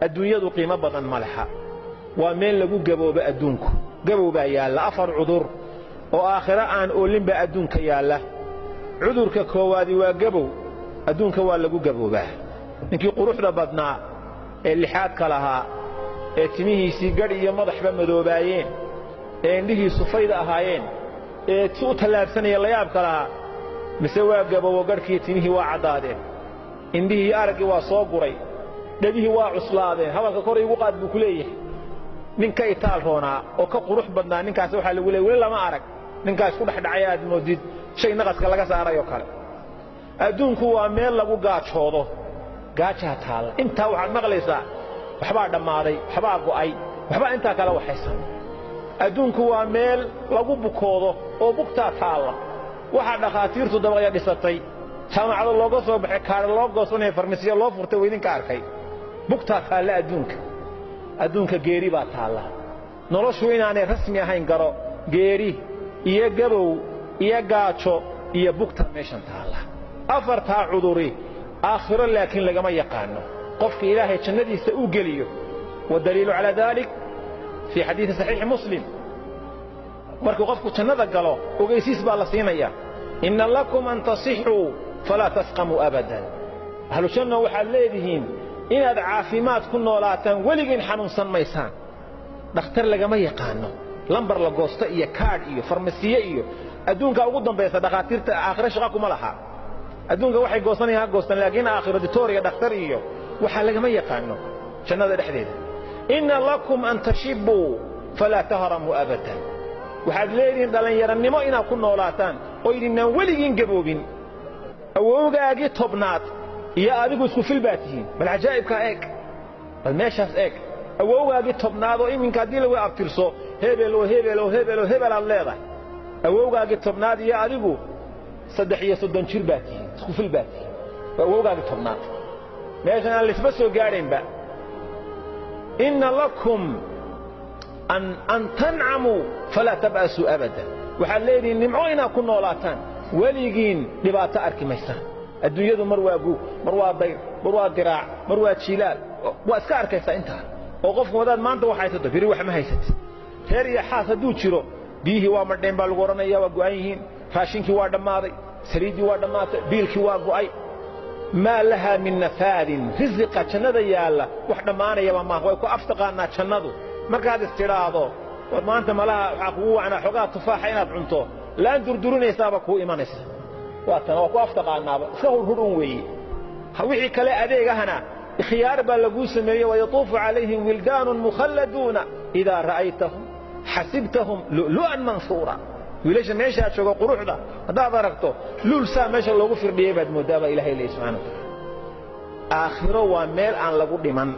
adduunyadu qiimo badan ma laha waa meel lagu gaboobo adduunku gabowbaa yaalla 4 cudur oo aakhira aan oolinba adduunka yaalla cudurka koowaadi waa gabow adduunka waa lagu gaboobaa ninkii quruxda badnaa ee lixaadka lahaa ee timihiisii gadh iyo madaxba madoobaayeen ee indhihiisu fayda ahaayeen ee tuu tallaabsanaya la yaabka lahaa mise waa gabowo gadhkii timihii waa caddaadeen indhihii araggii waa soo guray dhegihii waa cuslaadeen hadalka kor igu qaad buu ku leeyahay ninka itaal roonaa oo ka qurux badnaa ninkaas waxaa lagu leeyahay weli lama arag ninkaas ku dhex dhacay aad moodid shay naqaska laga saarayo kale adduunku waa meel lagu gaajoodo gaajaha taalla intaa waxaad maqlaysaa waxbaa dhammaaday waxbaa go'ay waxbaa intaa kale waxaysan adduunku waa meel lagu bukoodo oo bugtaa taalla waxaa dhakhaatiirtu dabaqya dhisatay jaamacado looga soo baxay kaadha loo goosanaya farmasiyo loo furtay waa idinka arkay bugtaa taalla adduunka geeri baa taalla noloshu inaanay rasmi ahayn garo geeri iyo gabow iyo gaajo iyo bugta meeshan taalla 4 cuduri aakhiro laakiin lagama yaqaano qofka ilaahay jannadiisa u geliyo wadaliilu ala dhalik fi hadith sahih muslim markuu qofku jannada galo ogeysiis baa la siinaya inna lakum an tasihhu fala tasqamu abadan ahlu janna waxa leedihiin inaad caafimaad ku noolaataan weligiin xanuunsan maysaan dhakhtar lagama yaqaano lambar la goosto iyo kaadh iyo farmasiye iyo adduunka ugu dambaysa dhakhaatiirta aakhira shaqo kuma laha adduunka waxay goosanayaan goostan laakiin aakhira ditooriya dhakhtar iyo waxa lagama yaqaano jannada dhexdeeda inna lakum an tashibbu fala tahramu abadan waxaad leedihiin dhalinyaranimo inaad ku noolaataan oo idinaan weligiin gaboobin awowgaagii tobnaad iyo adigu isku filbaatihiin bal ajaa'ibka eeg bal meeshaas eeg awowgaagii tobnaad oo iminka hadii lagu abtirso hebel aad leedahay awowgaagii tobnaad iyo adigu 3 jir baatihiin isku filbaatihiin awowgaagii tobnaad meeshan aan lisba soo gaadhaynba inna lakum an tan'amu fala tabasu abadan waxaad leedihiin nimco inaad ku noolaataan weligiin dhibaato arki maysaan adduunyadu mar waa guug mar waa dayr mar waa diraac mar waa jilaal waa iska arkaysaa intaa oo qofku wadaad maanta waxay haysato biri wax ma haysatid reer iyo xaas hadduu jiro biyihii waa madheen baa lagu oranayaa waa go'an yihiin raashinkii waa dhammaaday saliiddii waa dhammaatay biilkii waa go'ay maa lahaa min nafaadin risiqa jannada yaalla wax dhammaanayaba maaha way ku aftaqaanaa jannadu markaad istidhaahdo war maanta malaha waxaa kugu wacnaa xogaa tufaaxa inaad cunto laan durdurinaysaaba kuu imanaysa واتنا وقفت قانا سهل هرون وي وحي كلا أديغهنا خيار بالغو سميه ويطوف عليهم ولدان مخلدون إذا رأيتهم حسبتهم لؤلؤا منصورا وليش ماشي شوق قروح ده هذا دركته لول سا ماشي لوغو فرديه بعد مدابا إلهي الله سبحانه آخره وميل عن لغو دمان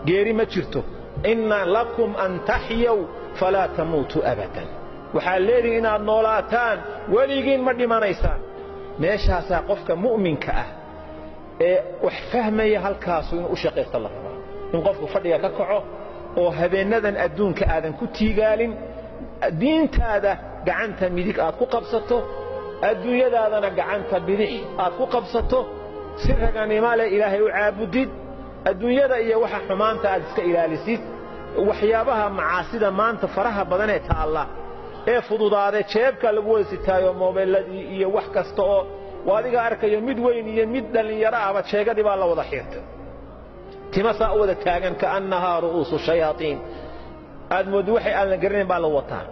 غيري ما جرتو إن لكم أن تحيوا فلا تموتوا أبدا وحاليري إن النولاتان وليغين ما دمانيسان meeshaasaa qofka mu'minka ah ee wax fahmaya halkaas inuu u shaqeeyo Allah in qofku fadhiga ka kaco oo habeenadan adduunka aadan ku tiigaalin diintaada gacanta midig aad ku qabsato adduunyadaadana gacanta bidix aad ku qabsato sirraganimo leh ilaahay u caabudid adduunyada iyo waxa xumaanta aad iska ilaalisid waxyaabaha macaasida maanta faraha badan ee taala ee fududaade jeebka lagu weysitaayo moobiladii iyo wax kasta oo waadiga arkayo mid weyn iyo mid dhalinyaro ah jeegadii baa la wada xirtay timasa wada taagan ka annaha ru'usu shayatin aad mood waxay aan la garanin baa la wataa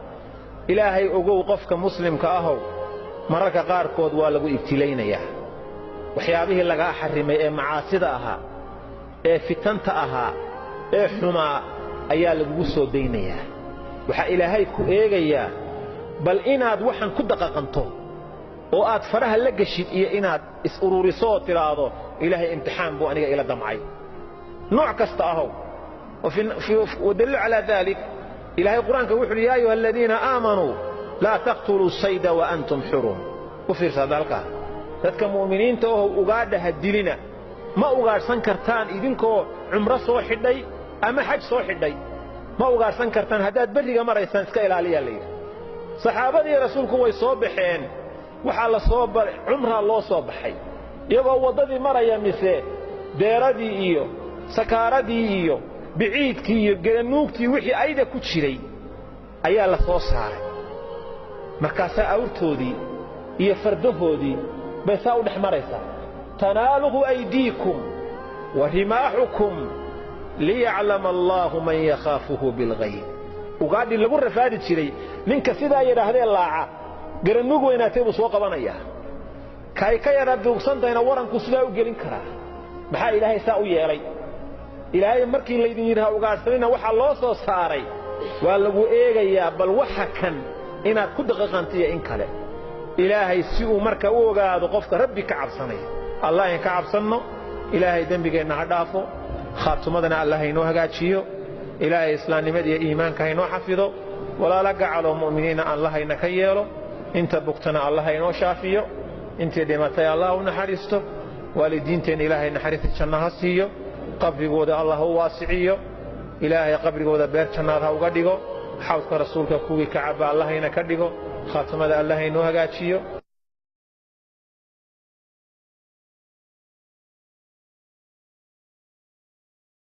ilaahay ogow qofka muslimka ah mararka qaar kood waa lagu ibtilaynayaa waxyaabihii laga xarimay ee macaasida ahaa ee fitanta ahaa ee xumaa ayaa lagu soo deynayaa waxa ilaahay ku eegayaa bal inaad waxan ku daqaqanto oo aad faraha la gashid iyo inaad is ururiso tiraado ilaahay imtixaan buu aniga ila damcay nooc kasta aho ودل على ذلك إلهي القرآن كوحل يا أيها الذين آمنوا لا تقتلوا الصيد وأنتم حرم وفير ذلك ذاتك مؤمنين توهوا أقادها الدلنا ما أقاد سنكرتان إذنكو عمر صوحي أما حج صوحي ما أقاد سنكرتان هداد بريق مرة يسانسك إلى علي الليل صحابة رسولكم ويصوبحين وحال صوبر عمرها الله صوبحي يبقى وضدي مرة يمثل ديردي إيو سكاردي إيو biciidkii iyo garanuugtii wixii ayda ku jiray ayaa la soo saaray markaasaa awrtoodii iyo fardahoodii bay saa u dhex maraysaa tanaaluhu aydiikum wa rimaaxukum liyaclama allaahu man yakhaafuhu bilghayb ugaadhii lagu rafaadi jiray ninka sidaa yidhaahdee laaca garanuug weynaatay buu soo qabanayaa kay ka yara duugsantayna waranku sidaa u gelin karaa maxaa ilaahay saa u yeelay ilaahay markii laydin yidhaha ugaadhsanina waxaa loo soo saaray waa lagu eegayaa bal waxa kan inaad ku daqiiqantiyo in kale ilaahay si uu marka u ogaado qofka rabbi ka cabsanaya allah in ka cabsanno ilaahay dambigeenna ha dhaafo khaatumadana allah inoo hagaajiyo ilaahay islaamnimada iyo iimaanka inoo xafido walaala gacalo mu'miniina allah ina ka yeelo inta bugtana allah inoo shaafiyo intii dhimatay allah u naxariisto waalidiinteena ilaahay naxariista janno ha siiyo qabrigooda allah u waasiciyo ilaahay qabrigooda beer jannaad ha uga dhigo xawdka rasuulka kuwii ka caba allah ina ka dhigo khaatumada allah inoo hagaajiyo